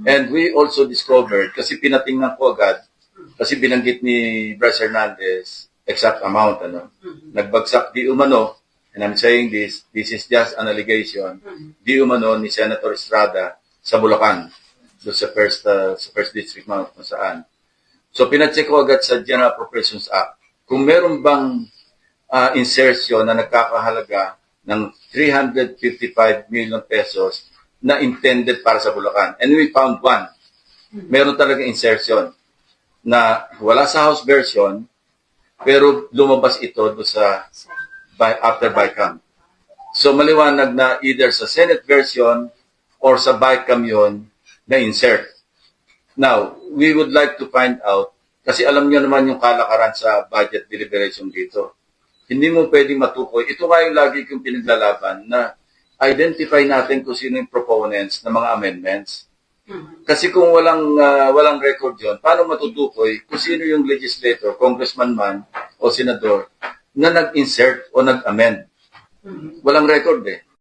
And we also discovered, kasi pinatingnan ko agad, kasi binanggit ni Bryce Hernandez, exact amount, nagbagsak di umano, and I'm saying this is just an allegation, di umano ni Senator Estrada sa Bulacan, doon sa first district kung saan. So pinacheck ko agad sa General Appropriations Act, kung meron bang insertion na nagkakahalaga ng 355 million pesos na intended para sa Bulacan. And we found one. Meron talaga insertion na wala sa House version, pero lumabas ito do sa after BICAM. So maliwanag na either sa Senate version or sa BICAM yun na insert. Now, we would like to find out, kasi alam niyo naman yung kalakaran sa budget deliberation dito. Hindi mo pwedeng matukoy. Ito nga yung lagi kong pinaglalaban na identify natin kung sino yung proponents ng mga amendments. Kasi kung walang record yon, paano matutukoy kung sino yung legislator, congressman man o senador na nag-insert o nag-amend? Walang record eh.